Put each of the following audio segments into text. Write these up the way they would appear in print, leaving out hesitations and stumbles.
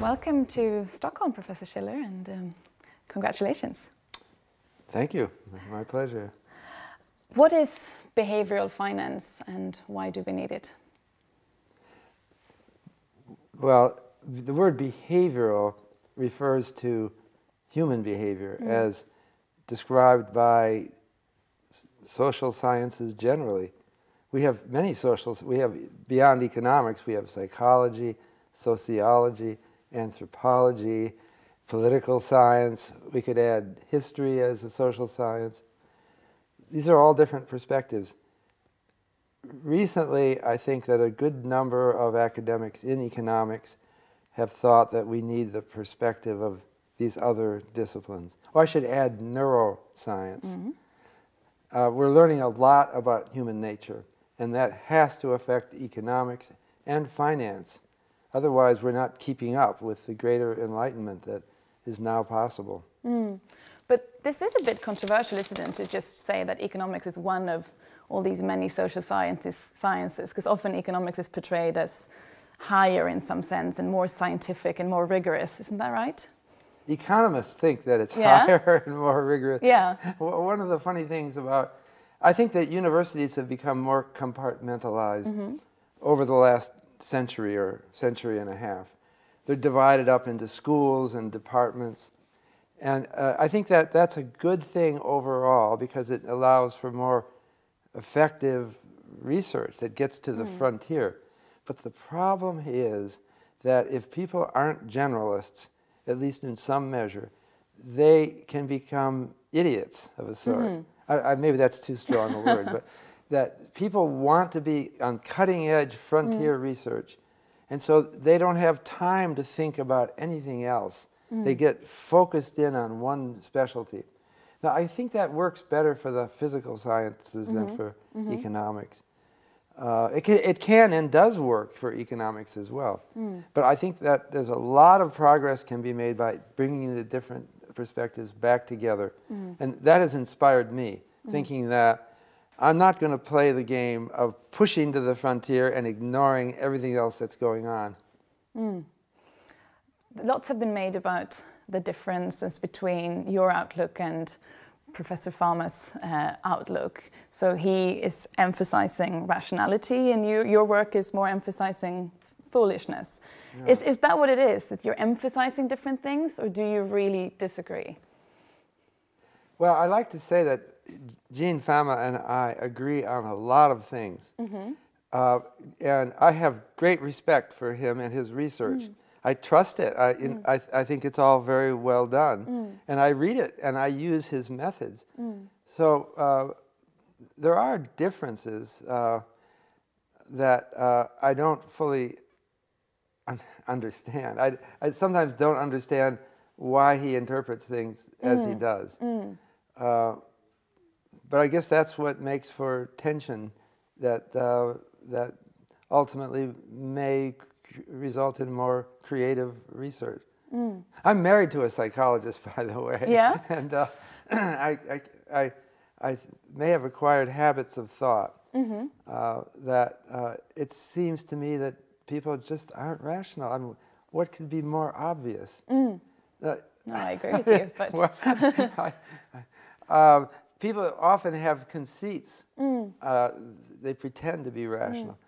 Welcome to Stockholm, Professor Shiller, and congratulations. Thank you. My pleasure. What is behavioral finance and why do we need it? Well, the word behavioral refers to human behavior as described by social sciences generally. We have many we have, beyond economics, we have psychology, sociology, anthropology, political science. We could add history as a social science. These are all different perspectives. Recently, I think that a good number of academics in economics have thought that we need the perspective of these other disciplines. Or I should add neuroscience. We're learning a lot about human nature, and that has to affect economics and finance. Otherwise, we're not keeping up with the greater enlightenment that is now possible. But this is a bit controversial, isn't it, to just say that economics is one of all these many social sciences, because often economics is portrayed as higher in some sense and more scientific and more rigorous. Isn't that right? Economists think that it's higher and more rigorous. Yeah. One of the funny things I think that universities have become more compartmentalized over the last century or century and a half. They're divided up into schools and departments. And I think that that's a good thing overall because it allows for more effective research that gets to the frontier. But the problem is that if people aren't generalists, at least in some measure, they can become idiots of a sort. Maybe that's too strong a word, but that people want to be on cutting-edge frontier research, and so they don't have time to think about anything else. They get focused in on one specialty. Now, I think that works better for the physical sciences than for economics. It can and does work for economics as well. But I think that there's a lot of progress can be made by bringing the different perspectives back together. And that has inspired me, thinking that I'm not going to play the game of pushing to the frontier and ignoring everything else that's going on. Lots have been made about the differences between your outlook and Professor Farmer's outlook. So he is emphasizing rationality and your work is more emphasizing foolishness. Yeah. Is that what it is? That you're emphasizing different things, or do you really disagree? Well, I like to say that Gene Fama and I agree on a lot of things. And I have great respect for him and his research. I trust it. I think it's all very well done. And I read it and I use his methods. So there are differences that I don't fully understand. I sometimes don't understand why he interprets things as he does. But I guess that's what makes for tension that, that ultimately may result in more creative research. I'm married to a psychologist, by the way. Yeah. And I may have acquired habits of thought that it seems to me that people just aren't rational. I mean, what could be more obvious? No, I agree with you. But well, people often have conceits. They pretend to be rational.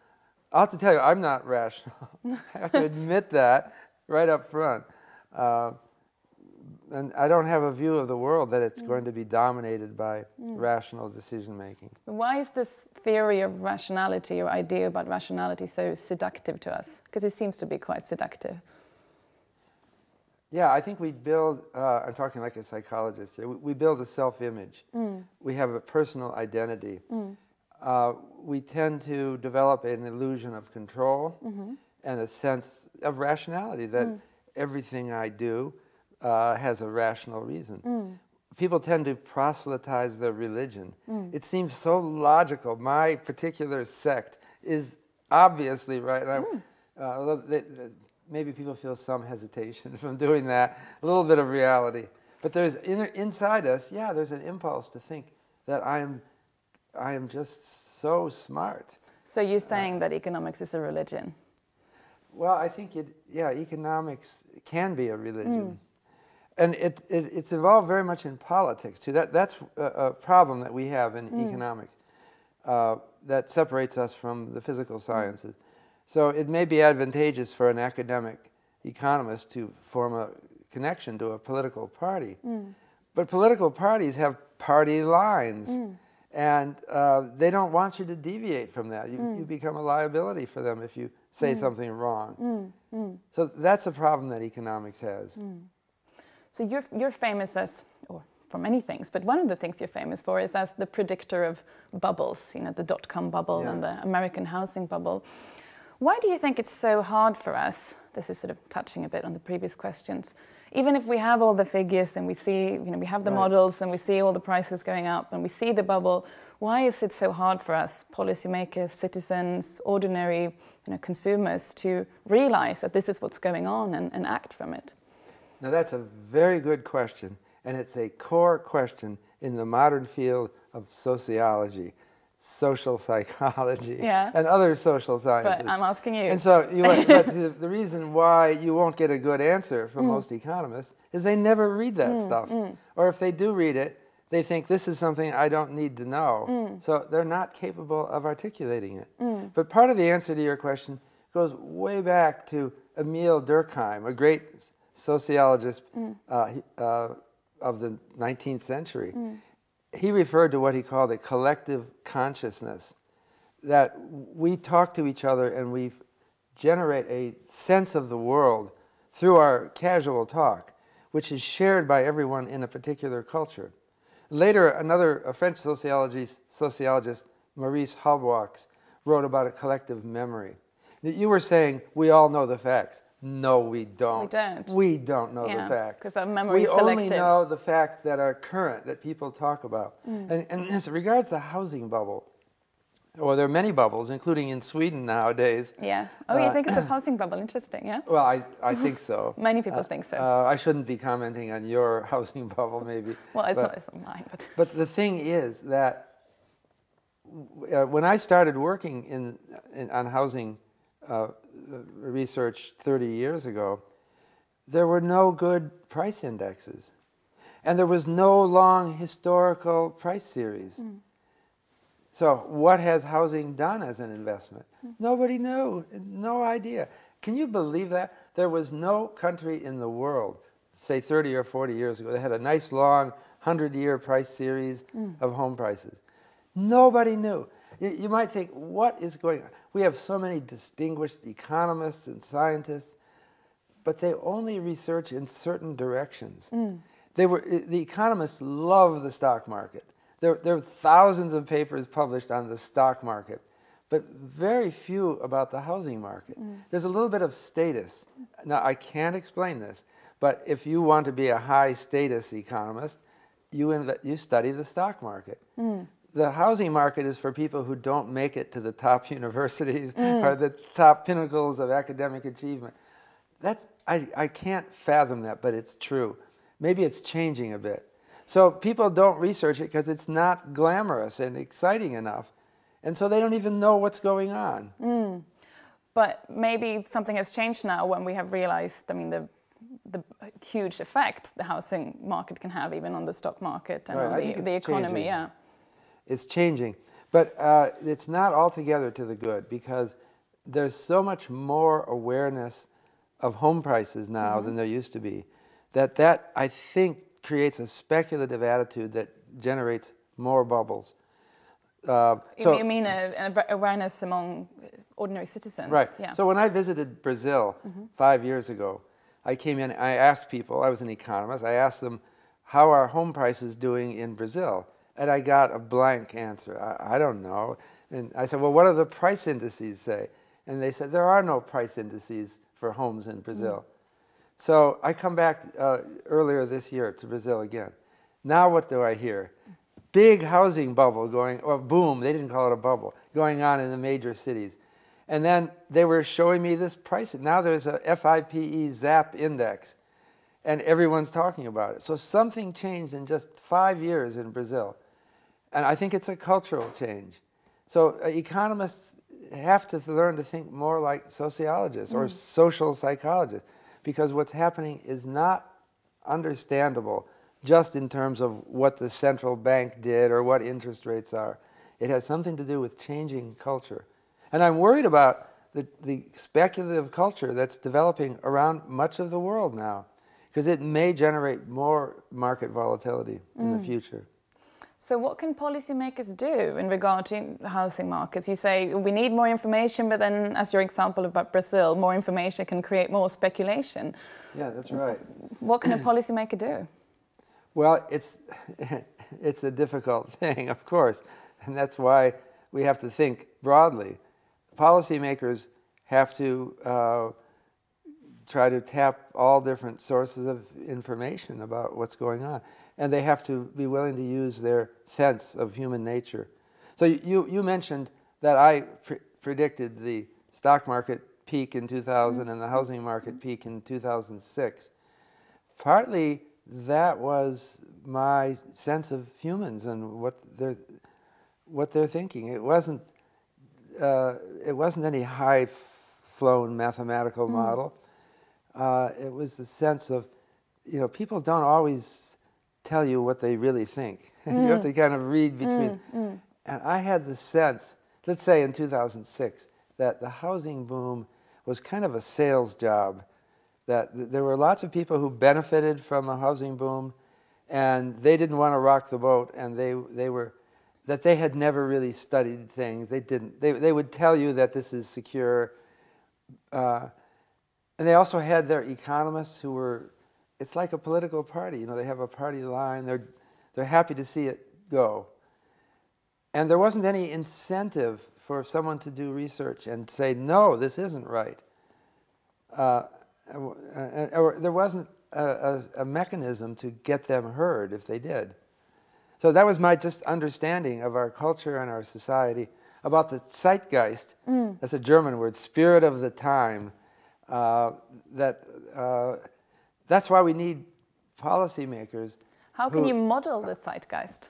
I'll have to tell you, I'm not rational. I have to admit that right up front. And I don't have a view of the world that it's going to be dominated by rational decision-making. Why is this theory of rationality or idea about rationality so seductive to us? Because it seems to be quite seductive. Yeah, I think we build, I'm talking like a psychologist here, we build a self-image. We have a personal identity. We tend to develop an illusion of control and a sense of rationality, that everything I do has a rational reason. People tend to proselytize their religion. It seems so logical. My particular sect is obviously right. And maybe people feel some hesitation from doing that, a little bit of reality. But there's inside us, yeah, there's an impulse to think that I am just so smart. So you're saying that economics is a religion? Well, I think economics can be a religion. And it's evolved very much in politics too. That's a problem that we have in economics that separates us from the physical sciences. So it may be advantageous for an academic economist to form a connection to a political party. But political parties have party lines, and they don't want you to deviate from that. You become a liability for them if you say something wrong. So that's a problem that economics has. So you're famous as, or for many things, but one of the things you're famous for is as the predictor of bubbles, you know, the dot-com bubble and the American housing bubble. Why do you think it's so hard for us, this is sort of touching a bit on the previous questions, even if we have all the figures and we see, you know, we have the models and we see all the prices going up and we see the bubble, why is it so hard for us, policymakers, citizens, ordinary, you know, consumers, to realize that this is what's going on and act from it? Now that's a very good question, and it's a core question in the modern field of sociology, social psychology, and other social sciences. But I'm asking you. And so but the reason why you won't get a good answer from most economists is they never read that stuff. Or if they do read it, they think this is something I don't need to know. So they're not capable of articulating it. But part of the answer to your question goes way back to Emil Durkheim, a great sociologist of the 19th century. He referred to what he called a collective consciousness, that we talk to each other and we generate a sense of the world through our casual talk, which is shared by everyone in a particular culture. Later, a French sociologist, Maurice Halbwachs, wrote about a collective memory. You were saying we all know the facts. No, we don't. We don't. We don't know the facts. Because our memory is selective. We only know the facts that are current, that people talk about. And as regards the housing bubble, well, there are many bubbles, including in Sweden nowadays. Yeah. Oh, you think it's a housing bubble? Interesting, yeah? Well, I think so. Many people think so. I shouldn't be commenting on your housing bubble, maybe. Well, it's not mine. But the thing is that when I started working on housing research 30 years ago, there were no good price indexes. And there was no long historical price series. So what has housing done as an investment? Nobody knew, no idea. Can you believe that? There was no country in the world, say 30 or 40 years ago, that had a nice long 100-year price series of home prices. Nobody knew. You might think, what is going on? We have so many distinguished economists and scientists, but they only research in certain directions. The economists love the stock market. There are thousands of papers published on the stock market, but very few about the housing market. There's a little bit of status. Now, I can't explain this, but if you want to be a high-status economist, you study the stock market. The housing market is for people who don't make it to the top universities or the top pinnacles of academic achievement. I can't fathom that, but it's true. Maybe it's changing a bit. So people don't research it because it's not glamorous and exciting enough. And so they don't even know what's going on. But maybe something has changed now when we have realized, I mean, the huge effect the housing market can have even on the stock market and on the economy. Yeah. It's changing, but it's not altogether to the good, because there's so much more awareness of home prices now than there used to be, that I think creates a speculative attitude that generates more bubbles. You mean an awareness among ordinary citizens? Right. Yeah. So when I visited Brazil 5 years ago, I came in, I asked people, I was an economist, I asked them, how are home prices doing in Brazil? And I got a blank answer. I don't know. And I said, well, what do the price indices say? And they said, there are no price indices for homes in Brazil. So I come back earlier this year to Brazil again. Now what do I hear? Big housing bubble going, or boom, they didn't call it a bubble, going on in the major cities. And then they were showing me this price. Now there's a FIPE ZAP index, and everyone's talking about it. So something changed in just 5 years in Brazil. And I think it's a cultural change. So economists have to learn to think more like sociologists or social psychologists. because what's happening is not understandable just in terms of what the central bank did or what interest rates are. It has something to do with changing culture. And I'm worried about the speculative culture that's developing around much of the world now, because it may generate more market volatility in the future. So what can policymakers do in regard to housing markets? You say we need more information, but then, as your example about Brazil, more information can create more speculation. Yeah, that's right. What can a policymaker do? Well, it's a difficult thing, of course, and that's why we have to think broadly. Policymakers have to try to tap all different sources of information about what's going on. And they have to be willing to use their sense of human nature. So you mentioned that I predicted the stock market peak in 2000 and the housing market peak in 2006. Partly that was my sense of humans and what they're thinking. It wasn't any high-flown mathematical model. It was the sense of, people don't always tell you what they really think. You have to kind of read between. And I had the sense, let's say in 2006, that the housing boom was kind of a sales job, that there were lots of people who benefited from a housing boom, and they didn't want to rock the boat, and they had never really studied things. They would tell you that this is secure. And they also had their economists who were, it's like a political party. They have a party line. They're happy to see it go. And there wasn't any incentive for someone to do research and say, no, this isn't right. Or there wasn't a mechanism to get them heard if they did. So that was my just understanding of our culture and our society about the zeitgeist. That's a German word, spirit of the time. That's why we need policymakers. How can you model the zeitgeist?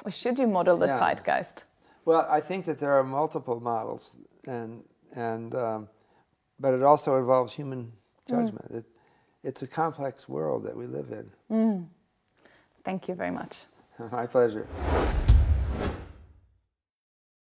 Or should you model the zeitgeist? Well, I think that there are multiple models, but it also involves human judgment. It's a complex world that we live in. Thank you very much. My pleasure.